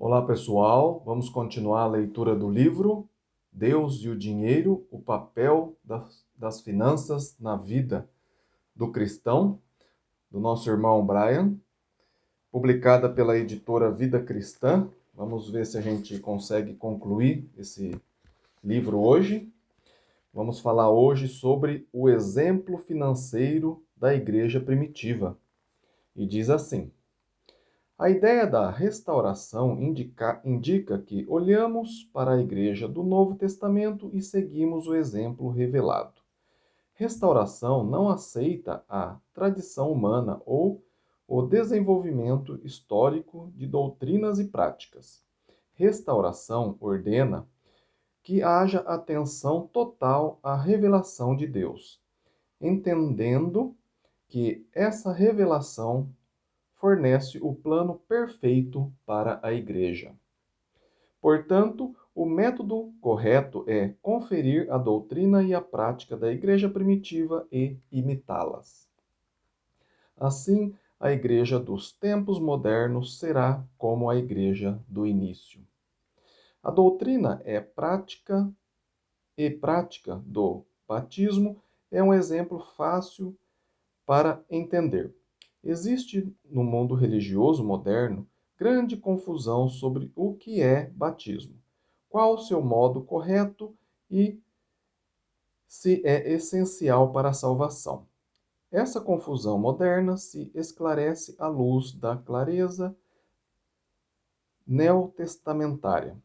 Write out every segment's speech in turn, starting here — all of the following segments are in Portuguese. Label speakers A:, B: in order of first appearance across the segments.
A: Olá, pessoal. Vamos continuar a leitura do livro Deus e o Dinheiro, o papel das finanças na vida do cristão, do nosso irmão Brian, publicada pela editora Vida Cristã. Vamos ver se a gente consegue concluir esse livro hoje. Vamos falar hoje sobre o exemplo financeiro da igreja primitiva. E diz assim: a ideia da restauração indica que olhamos para a Igreja do Novo Testamento e seguimos o exemplo revelado. Restauração não aceita a tradição humana ou o desenvolvimento histórico de doutrinas e práticas. Restauração ordena que haja atenção total à revelação de Deus, entendendo que essa revelação fornece o plano perfeito para a igreja. Portanto, o método correto é conferir a doutrina e a prática da igreja primitiva e imitá-las. Assim, a igreja dos tempos modernos será como a igreja do início. A doutrina prática do batismo é um exemplo fácil para entender. Existe no mundo religioso moderno grande confusão sobre o que é batismo, qual o seu modo correto e se é essencial para a salvação. Essa confusão moderna se esclarece à luz da clareza neotestamentária.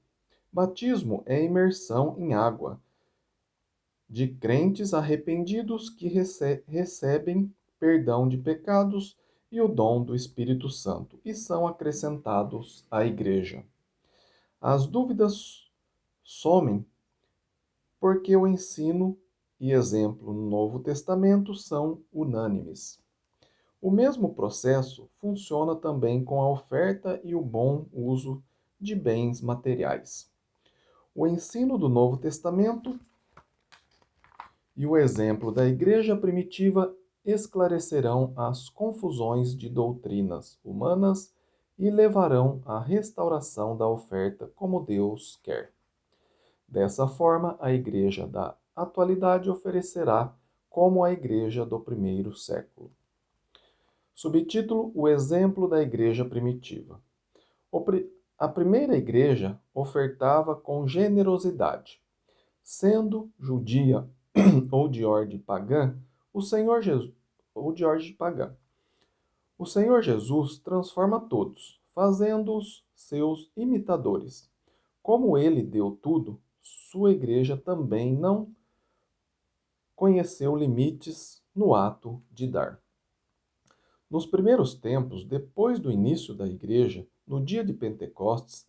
A: Batismo é imersão em água de crentes arrependidos que recebem perdão de pecados e o dom do Espírito Santo, e são acrescentados à igreja. As dúvidas somem porque o ensino e exemplo no Novo Testamento são unânimes. O mesmo processo funciona também com a oferta e o bom uso de bens materiais. O ensino do Novo Testamento e o exemplo da igreja primitiva esclarecerão as confusões de doutrinas humanas e levarão à restauração da oferta como Deus quer. Dessa forma, a igreja da atualidade oferecerá como a igreja do primeiro século. Subtítulo: O exemplo da igreja primitiva. A primeira igreja ofertava com generosidade. Sendo judia ou de ordem pagã, o Senhor Jesus, ou de ordem pagã. O Senhor Jesus transforma todos, fazendo-os seus imitadores. Como ele deu tudo, sua igreja também não conheceu limites no ato de dar. Nos primeiros tempos, depois do início da igreja, no dia de Pentecostes,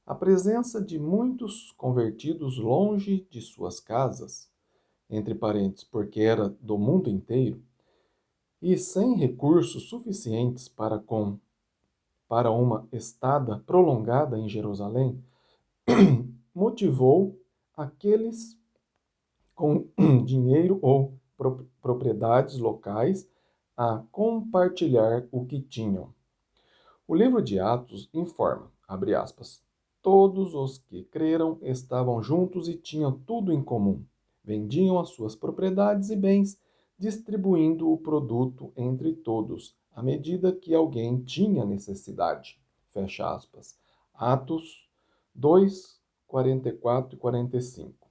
A: a presença de muitos convertidos longe de suas casas, entre parênteses, porque era do mundo inteiro, e sem recursos suficientes para uma estada prolongada em Jerusalém, motivou aqueles com dinheiro ou propriedades locais a compartilhar o que tinham. O livro de Atos informa, abre aspas, todos os que creram estavam juntos e tinham tudo em comum. Vendiam as suas propriedades e bens, distribuindo o produto entre todos, à medida que alguém tinha necessidade. Fecha aspas. Atos 2, 44 e 45.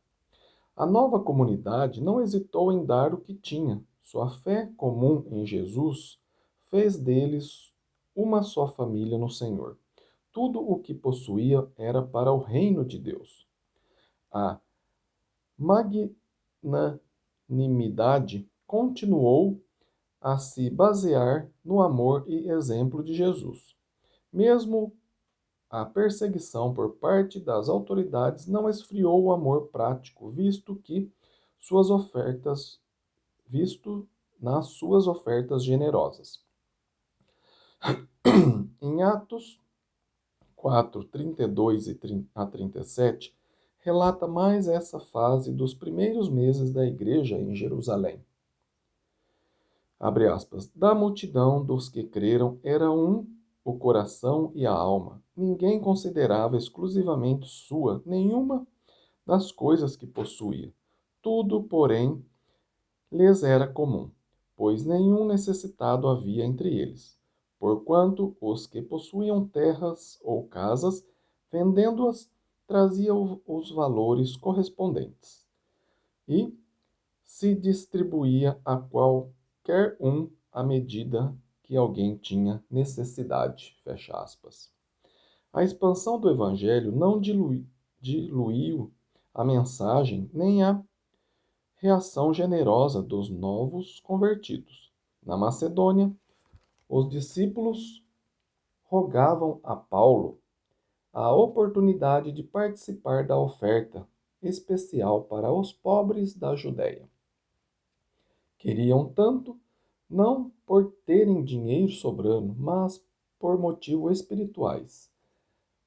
A: A nova comunidade não hesitou em dar o que tinha. Sua fé comum em Jesus fez deles uma só família no Senhor. Tudo o que possuía era para o reino de Deus. A magnanimidade continuou a se basear no amor e exemplo de Jesus. Mesmo a perseguição por parte das autoridades não esfriou o amor prático, visto nas suas ofertas generosas. Em Atos 4, 32 a 37, relata mais essa fase dos primeiros meses da igreja em Jerusalém. Abre aspas. Da multidão dos que creram era um o coração e a alma. Ninguém considerava exclusivamente sua nenhuma das coisas que possuía. Tudo, porém, lhes era comum, pois nenhum necessitado havia entre eles. Porquanto os que possuíam terras ou casas, vendendo-as, traziam os valores correspondentes e se distribuía a qualquer um à medida que alguém tinha necessidade. Fecha aspas. A expansão do Evangelho não diluiu a mensagem nem a reação generosa dos novos convertidos. Na Macedônia, os discípulos rogavam a Paulo a oportunidade de participar da oferta especial para os pobres da Judéia. Queriam tanto, não por terem dinheiro sobrando, mas por motivos espirituais,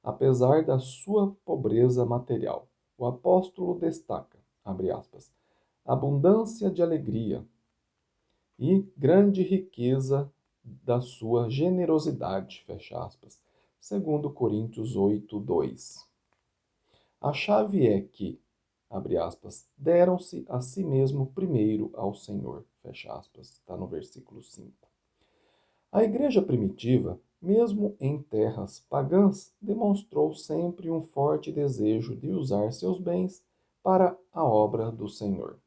A: apesar da sua pobreza material. O apóstolo destaca, abre aspas, abundância de alegria e grande riqueza da sua generosidade, fecha aspas, segundo Coríntios 8:2. A chave é que, abre aspas, deram-se a si mesmo primeiro ao Senhor, fecha aspas, está no versículo 5. A igreja primitiva, mesmo em terras pagãs, demonstrou sempre um forte desejo de usar seus bens para a obra do Senhor.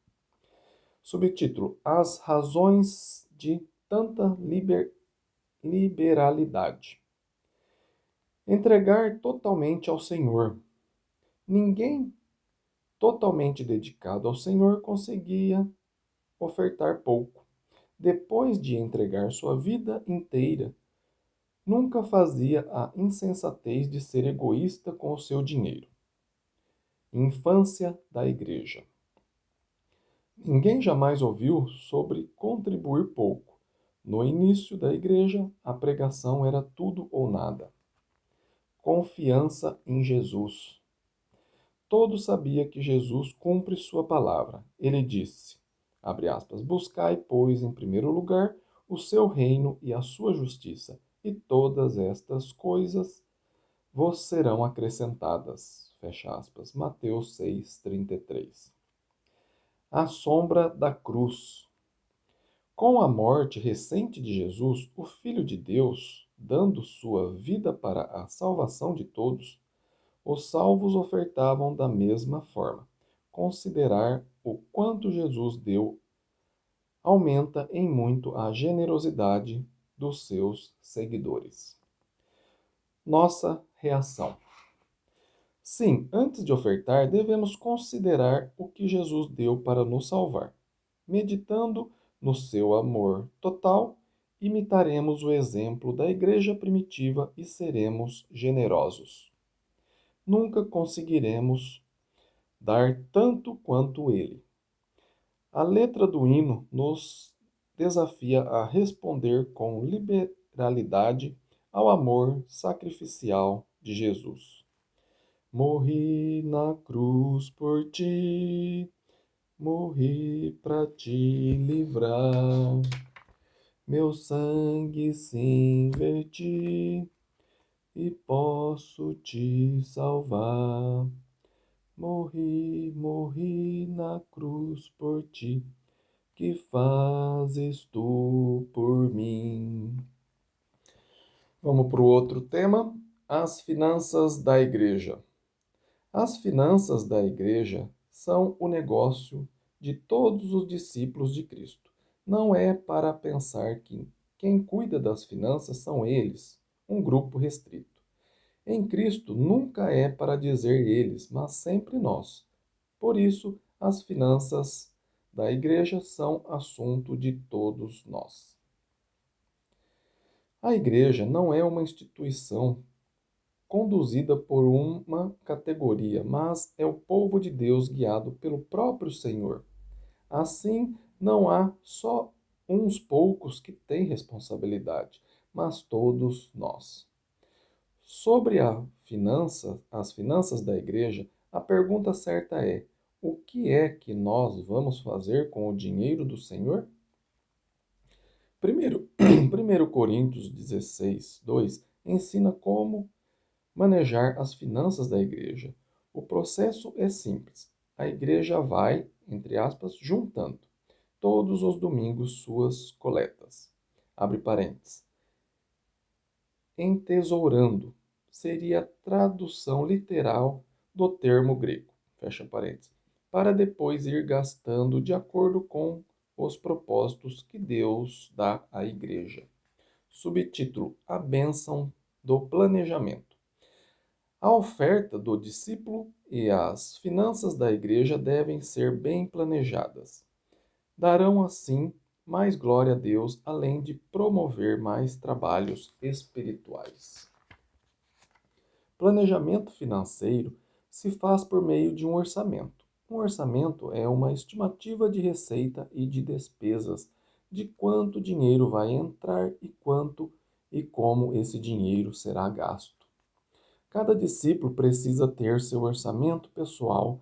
A: Subtítulo: As razões de tanta liberalidade. Entregar totalmente ao Senhor. Ninguém totalmente dedicado ao Senhor conseguia ofertar pouco. Depois de entregar sua vida inteira, nunca fazia a insensatez de ser egoísta com o seu dinheiro. Infância da Igreja. Ninguém jamais ouviu sobre contribuir pouco. No início da Igreja, a pregação era tudo ou nada. Confiança em Jesus. Todos sabiam que Jesus cumpre sua palavra. Ele disse, abre aspas, buscai, pois, em primeiro lugar, o seu reino e a sua justiça, e todas estas coisas vos serão acrescentadas. Fecha aspas. Mateus 6:33. A sombra da cruz. Com a morte recente de Jesus, o Filho de Deus, dando sua vida para a salvação de todos, os salvos ofertavam da mesma forma. Considerar o quanto Jesus deu aumenta em muito a generosidade dos seus seguidores. Nossa reação. Sim, antes de ofertar, devemos considerar o que Jesus deu para nos salvar. Meditando no seu amor total, imitaremos o exemplo da igreja primitiva e seremos generosos. Nunca conseguiremos dar tanto quanto ele. A letra do hino nos desafia a responder com liberalidade ao amor sacrificial de Jesus. Morri na cruz por ti, morri para te livrar. Meu sangue sim verti e posso te salvar. Morri, morri na cruz por ti, que fazes tu por mim? Vamos para o outro tema, as finanças da igreja. As finanças da igreja são o negócio de todos os discípulos de Cristo. Não é para pensar que quem cuida das finanças são eles, um grupo restrito. Em Cristo nunca é para dizer eles, mas sempre nós. Por isso, as finanças da igreja são assunto de todos nós. A igreja não é uma instituição conduzida por uma categoria, mas é o povo de Deus guiado pelo próprio Senhor. Assim, não há só uns poucos que têm responsabilidade, mas todos nós. Sobre as finanças da igreja, a pergunta certa é: o que é que nós vamos fazer com o dinheiro do Senhor? Primeiro, 1 Coríntios 16:2 ensina como manejar as finanças da igreja. O processo é simples. A igreja vai, entre aspas, juntando todos os domingos suas coletas. Abre parênteses. Entesourando seria a tradução literal do termo grego, fecha parênteses, para depois ir gastando de acordo com os propósitos que Deus dá à igreja. Subtítulo: A bênção do planejamento. A oferta do discípulo e as finanças da igreja devem ser bem planejadas. Darão assim mais glória a Deus, além de promover mais trabalhos espirituais. Planejamento financeiro se faz por meio de um orçamento. Um orçamento é uma estimativa de receita e de despesas, de quanto dinheiro vai entrar e quanto e como esse dinheiro será gasto. Cada discípulo precisa ter seu orçamento pessoal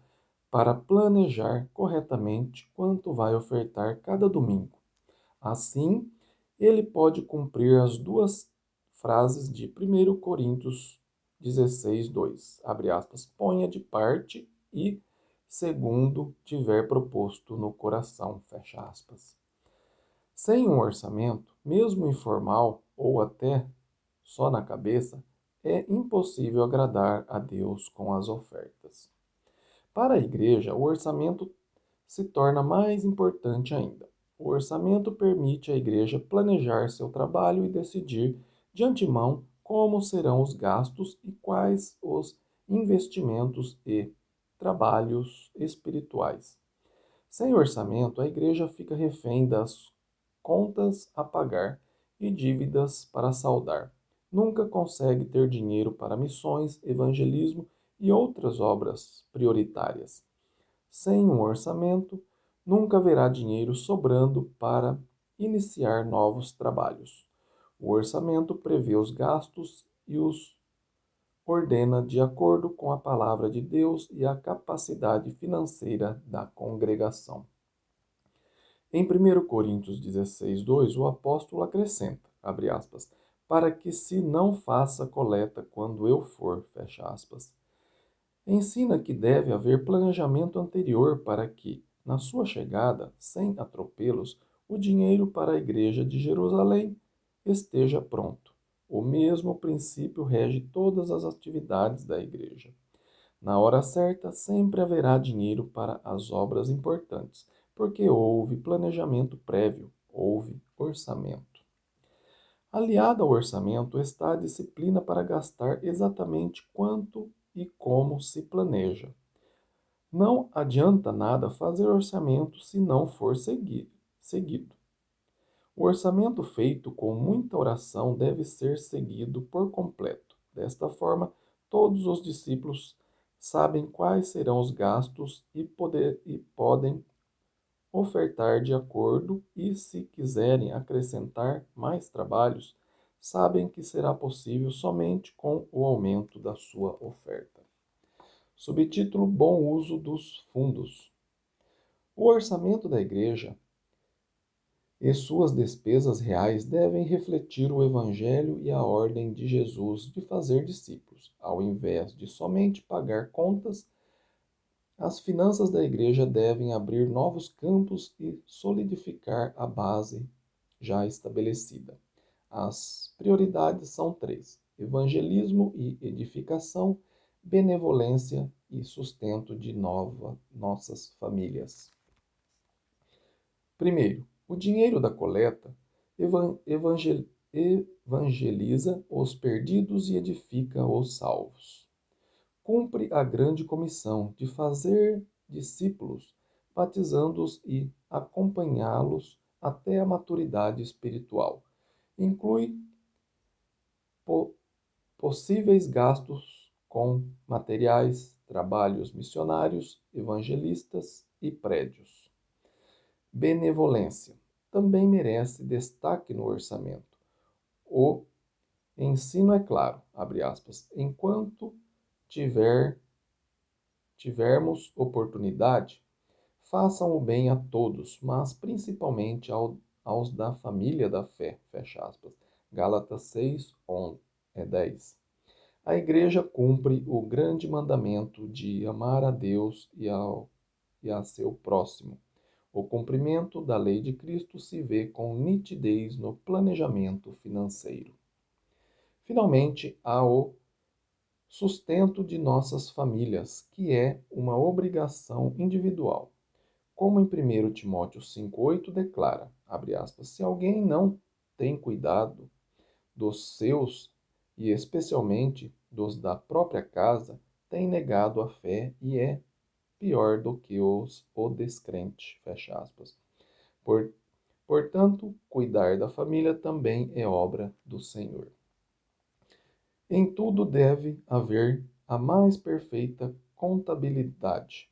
A: para planejar corretamente quanto vai ofertar cada domingo. Assim, ele pode cumprir as duas frases de 1 Coríntios 16, 2, abre aspas, ponha de parte e, segundo tiver proposto no coração, fecha aspas. Sem um orçamento, mesmo informal ou até só na cabeça, é impossível agradar a Deus com as ofertas. Para a igreja, o orçamento se torna mais importante ainda. O orçamento permite à igreja planejar seu trabalho e decidir de antemão como serão os gastos e quais os investimentos e trabalhos espirituais. Sem orçamento, a igreja fica refém das contas a pagar e dívidas para saldar. Nunca consegue ter dinheiro para missões, evangelismo e outras obras prioritárias. Sem um orçamento, nunca haverá dinheiro sobrando para iniciar novos trabalhos. O orçamento prevê os gastos e os ordena de acordo com a palavra de Deus e a capacidade financeira da congregação. Em 1 Coríntios 16, 2, o apóstolo acrescenta, abre aspas, para que se não faça coleta quando eu for, fecha aspas. Ensina que deve haver planejamento anterior para que, na sua chegada, sem atropelos, o dinheiro para a igreja de Jerusalém esteja pronto. O mesmo princípio rege todas as atividades da igreja. Na hora certa, sempre haverá dinheiro para as obras importantes, porque houve planejamento prévio, houve orçamento. Aliada ao orçamento está a disciplina para gastar exatamente quanto e como se planeja. Não adianta nada fazer orçamento se não for seguido. O orçamento feito com muita oração deve ser seguido por completo. Desta forma, todos os discípulos sabem quais serão os gastos e podem ofertar de acordo e, se quiserem acrescentar mais trabalhos, sabem que será possível somente com o aumento da sua oferta. Subtítulo: Bom uso dos fundos. O orçamento da igreja e suas despesas reais devem refletir o Evangelho e a ordem de Jesus de fazer discípulos. Ao invés de somente pagar contas, as finanças da igreja devem abrir novos campos e solidificar a base já estabelecida. As prioridades são três: evangelismo e edificação, benevolência e sustento de nossas famílias. Primeiro, o dinheiro da coleta evangeliza os perdidos e edifica os salvos. Cumpre a grande comissão de fazer discípulos, batizando-os e acompanhá-los até a maturidade espiritual. Inclui possíveis gastos com materiais, trabalhos missionários, evangelistas e prédios. Benevolência também merece destaque no orçamento. O ensino é claro, abre aspas, enquanto tivermos oportunidade, façam o bem a todos, mas principalmente aos da família da fé, fecha aspas. Gálatas 6, 11. É 10. A Igreja cumpre o grande mandamento de amar a Deus e a seu próximo. O cumprimento da lei de Cristo se vê com nitidez no planejamento financeiro. Finalmente, há o sustento de nossas famílias, que é uma obrigação individual. Como em 1 Timóteo 5,8 declara, abre aspas, se alguém não tem cuidado dos seus, e especialmente dos da própria casa, tem negado a fé e é pior do que o descrente, fecha aspas. Por, portanto, cuidar da família também é obra do Senhor. Em tudo deve haver a mais perfeita contabilidade.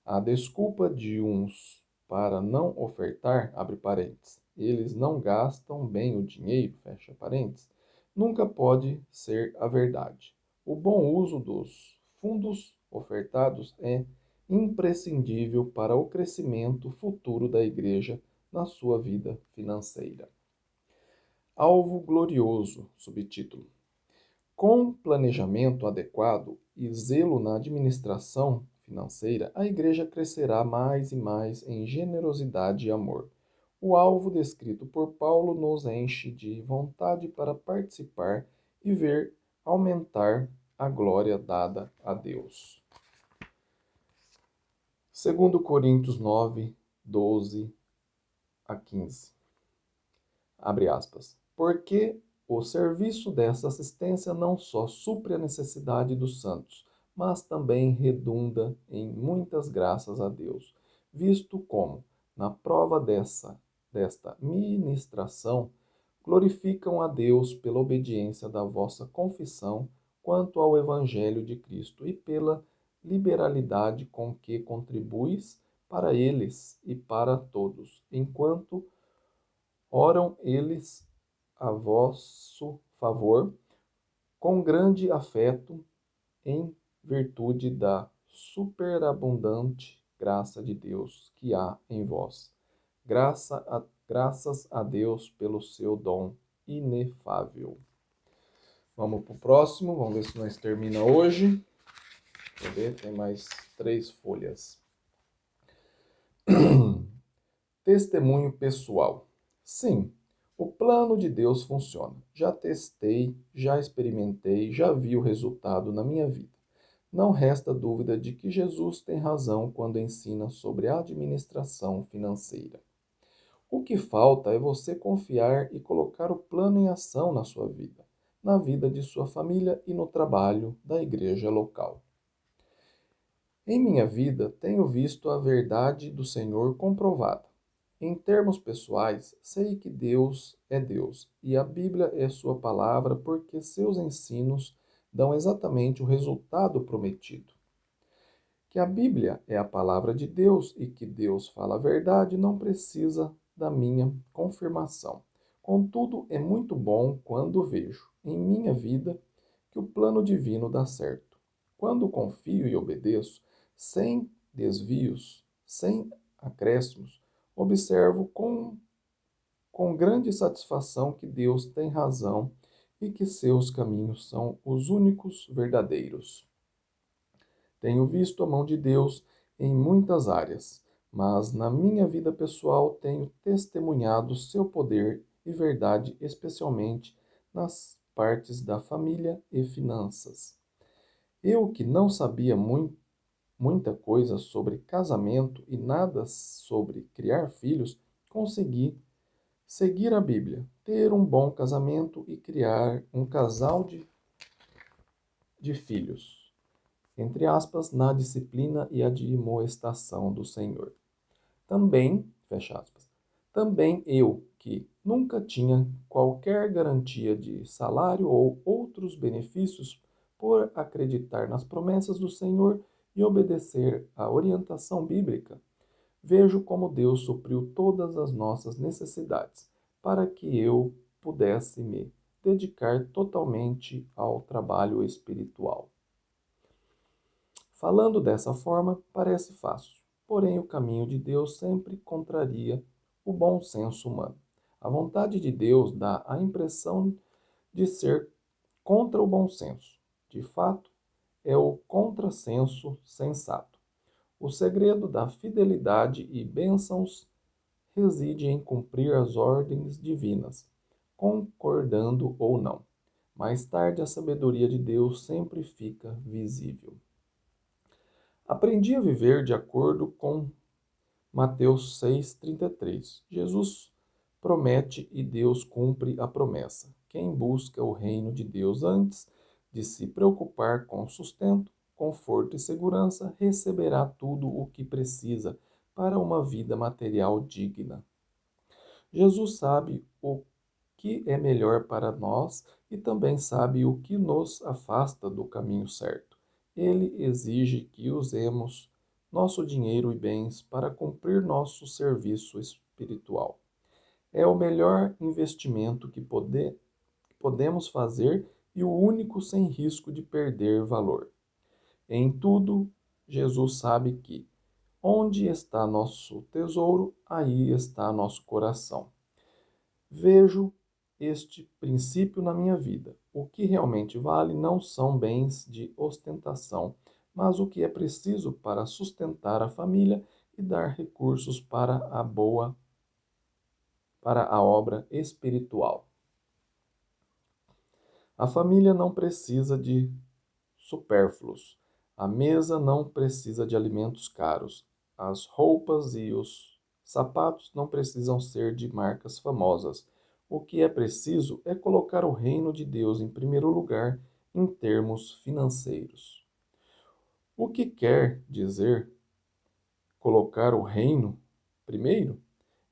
A: A desculpa de uns para não ofertar, abre parênteses, eles não gastam bem o dinheiro, fecha parênteses, nunca pode ser a verdade. O bom uso dos fundos ofertados é imprescindível para o crescimento futuro da igreja na sua vida financeira. Alvo glorioso, subtítulo. Com planejamento adequado e zelo na administração financeira, a igreja crescerá mais e mais em generosidade e amor. O alvo descrito por Paulo nos enche de vontade para participar e ver aumentar a glória dada a Deus. 2 Coríntios 9, 12 a 15. Abre aspas. Porque o serviço dessa assistência não só supre a necessidade dos santos, mas também redunda em muitas graças a Deus, visto como, na prova desta ministração, glorificam a Deus pela obediência da vossa confissão quanto ao Evangelho de Cristo e pela liberalidade com que contribuis para eles e para todos, enquanto oram eles a vosso favor com grande afeto, em virtude da superabundante graça de Deus que há em vós. Graças a Deus pelo seu dom inefável. Vamos para o próximo, vamos ver se nós termina hoje. Deixa eu ver, tem mais 3 folhas. Testemunho pessoal. Sim, o plano de Deus funciona. Já testei, já experimentei, já vi o resultado na minha vida. Não resta dúvida de que Jesus tem razão quando ensina sobre a administração financeira. O que falta é você confiar e colocar o plano em ação na sua vida, na vida de sua família e no trabalho da igreja local. Em minha vida, tenho visto a verdade do Senhor comprovada. Em termos pessoais, sei que Deus é Deus e a Bíblia é sua palavra porque seus ensinos dão exatamente o resultado prometido. Que a Bíblia é a palavra de Deus e que Deus fala a verdade não precisa da minha confirmação. Contudo, é muito bom quando vejo, em minha vida, que o plano divino dá certo. Quando confio e obedeço, sem desvios, sem acréscimos, observo com grande satisfação que Deus tem razão e que seus caminhos são os únicos verdadeiros. Tenho visto a mão de Deus em muitas áreas, mas na minha vida pessoal tenho testemunhado seu poder e verdade, especialmente nas partes da família e finanças. Eu que não sabia muita coisa sobre casamento e nada sobre criar filhos, consegui seguir a Bíblia, ter um bom casamento e criar um casal de filhos, entre aspas, na disciplina e admoestação do Senhor. Também, fecha aspas, também eu, que nunca tinha qualquer garantia de salário ou outros benefícios por acreditar nas promessas do Senhor e obedecer à orientação bíblica, vejo como Deus supriu todas as nossas necessidades para que eu pudesse me dedicar totalmente ao trabalho espiritual. Falando dessa forma, parece fácil, porém o caminho de Deus sempre contraria o bom senso humano. A vontade de Deus dá a impressão de ser contra o bom senso. De fato, é o contrassenso sensato. O segredo da fidelidade e bênçãos reside em cumprir as ordens divinas, concordando ou não. Mais tarde, a sabedoria de Deus sempre fica visível. Aprendi a viver de acordo com Mateus 6,33. Jesus promete e Deus cumpre a promessa. Quem busca o reino de Deus antes de se preocupar com sustento, conforto e segurança, receberá tudo o que precisa para uma vida material digna. Jesus sabe o que é melhor para nós e também sabe o que nos afasta do caminho certo. Ele exige que usemos nosso dinheiro e bens para cumprir nosso serviço espiritual. É o melhor investimento que podemos fazer e o único sem risco de perder valor. Em tudo, Jesus sabe que onde está nosso tesouro, aí está nosso coração. Vejo este princípio na minha vida. O que realmente vale não são bens de ostentação, mas o que é preciso para sustentar a família e dar recursos para a obra espiritual. A família não precisa de supérfluos. A mesa não precisa de alimentos caros. As roupas e os sapatos não precisam ser de marcas famosas. O que é preciso é colocar o reino de Deus em primeiro lugar em termos financeiros. O que quer dizer colocar o reino primeiro?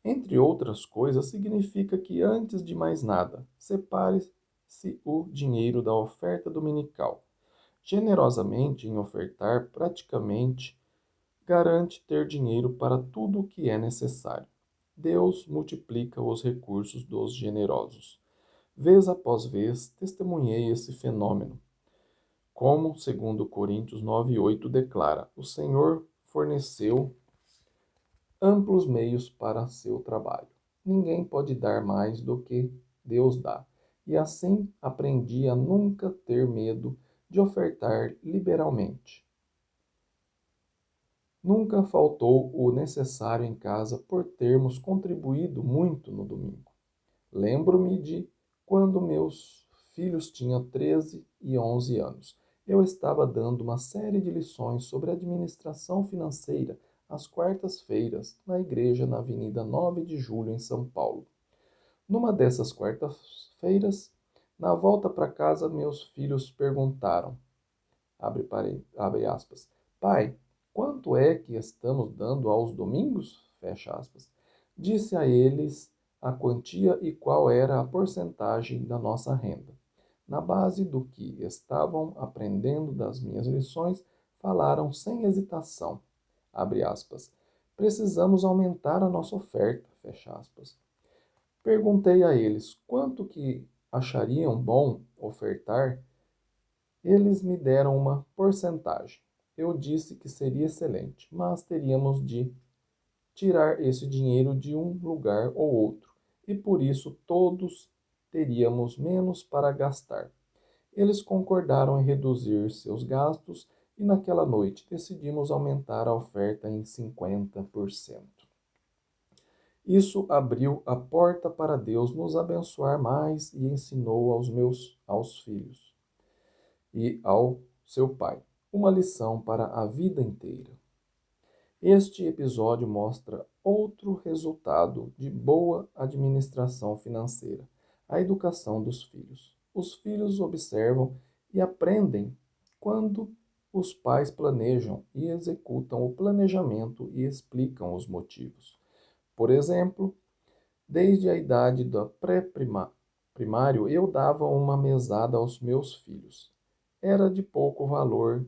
A: Entre outras coisas, significa que, antes de mais nada, separe-se o dinheiro da oferta dominical. Generosamente em ofertar, praticamente garante ter dinheiro para tudo o que é necessário. Deus multiplica os recursos dos generosos. Vez após vez, testemunhei esse fenômeno. Como, segundo Coríntios 9:8 declara, o Senhor forneceu amplos meios para seu trabalho. Ninguém pode dar mais do que Deus dá. E assim aprendi a nunca ter medo de ofertar liberalmente. Nunca faltou o necessário em casa por termos contribuído muito no domingo. Lembro-me de quando meus filhos tinham 13 e 11 anos. Eu estava dando uma série de lições sobre administração financeira às quartas-feiras na igreja na Avenida 9 de Julho, em São Paulo. Numa dessas quartas-feiras, na volta para casa, meus filhos perguntaram, abre aspas, pai, quanto é que estamos dando aos domingos? Fecha aspas. Disse a eles a quantia e qual era a porcentagem da nossa renda. Na base do que estavam aprendendo das minhas lições, falaram sem hesitação, abre aspas, precisamos aumentar a nossa oferta, fecha aspas. Perguntei a eles quanto que achariam bom ofertar. Eles me deram uma porcentagem. Eu disse que seria excelente, mas teríamos de tirar esse dinheiro de um lugar ou outro, e por isso todos teríamos menos para gastar. Eles concordaram em reduzir seus gastos e naquela noite decidimos aumentar a oferta em 50%. Isso abriu a porta para Deus nos abençoar mais e ensinou aos filhos e ao seu pai uma lição para a vida inteira. Este episódio mostra outro resultado de boa administração financeira: a educação dos filhos. Os filhos observam e aprendem quando os pais planejam e executam o planejamento e explicam os motivos. Por exemplo, desde a idade do pré-primário, eu dava uma mesada aos meus filhos. Era de pouco valor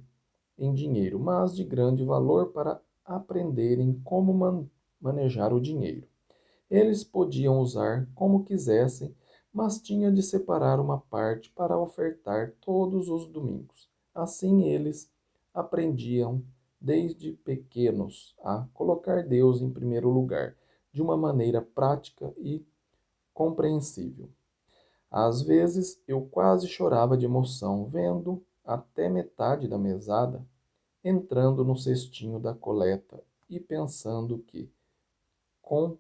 A: em dinheiro, mas de grande valor para aprenderem como manejar o dinheiro. Eles podiam usar como quisessem, mas tinha de separar uma parte para ofertar todos os domingos. Assim eles aprendiam desde pequenos a colocar Deus em primeiro lugar, de uma maneira prática e compreensível. Às vezes eu quase chorava de emoção vendo até metade da mesada entrando no cestinho da coleta e pensando que, com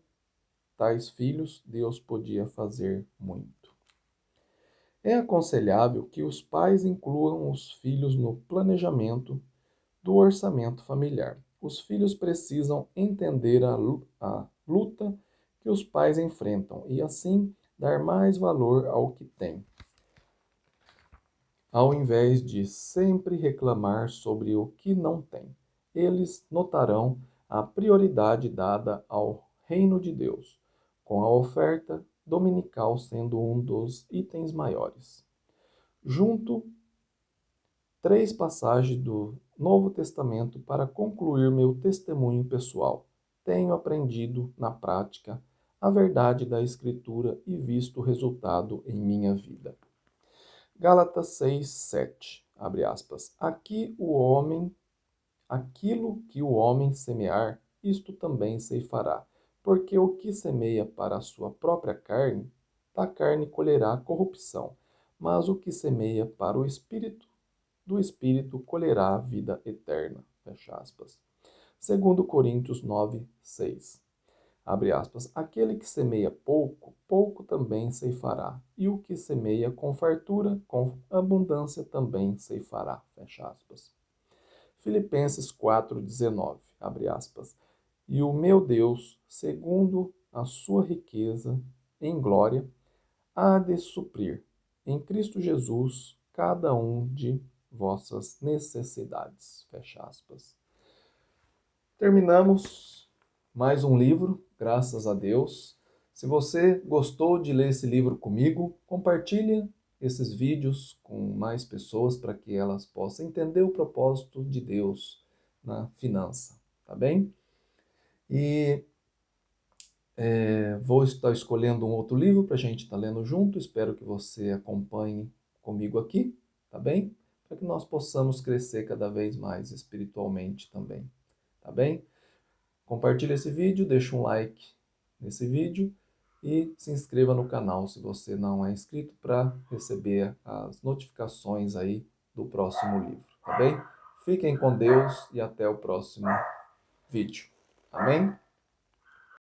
A: tais filhos, Deus podia fazer muito. É aconselhável que os pais incluam os filhos no planejamento do orçamento familiar. Os filhos precisam entender a luta que os pais enfrentam e, assim, dar mais valor ao que têm, ao invés de sempre reclamar sobre o que não têm. Eles notarão a prioridade dada ao reino de Deus, com a oferta dominical sendo um dos itens maiores. Junto três passagens do Novo Testamento para concluir meu testemunho pessoal. Tenho aprendido na prática a verdade da Escritura e visto o resultado em minha vida. Gálatas 6, 7, abre aspas. Aquilo que o homem semear, isto também ceifará. Porque o que semeia para a sua própria carne, da carne colherá corrupção. Mas o que semeia para o Espírito, do Espírito colherá a vida eterna. Fecha aspas. Segundo Coríntios 9, 6. Abre aspas. Aquele que semeia pouco, pouco também ceifará. E o que semeia com fartura, com abundância também ceifará. Fecha aspas. Filipenses 4:19, abre aspas. E o meu Deus, segundo a sua riqueza em glória, há de suprir em Cristo Jesus cada um de vossas necessidades. Fecha aspas. Terminamos mais um livro, graças a Deus. Se você gostou de ler esse livro comigo, compartilhe esses vídeos com mais pessoas para que elas possam entender o propósito de Deus na finança, tá bem? E vou estar escolhendo um outro livro para a gente estar lendo junto. Espero que você acompanhe comigo aqui, tá bem? Para que nós possamos crescer cada vez mais espiritualmente também, tá bem? Compartilhe esse vídeo, deixe um like nesse vídeo e se inscreva no canal se você não é inscrito para receber as notificações aí do próximo livro, tá bem? Fiquem com Deus e até o próximo vídeo. Amém?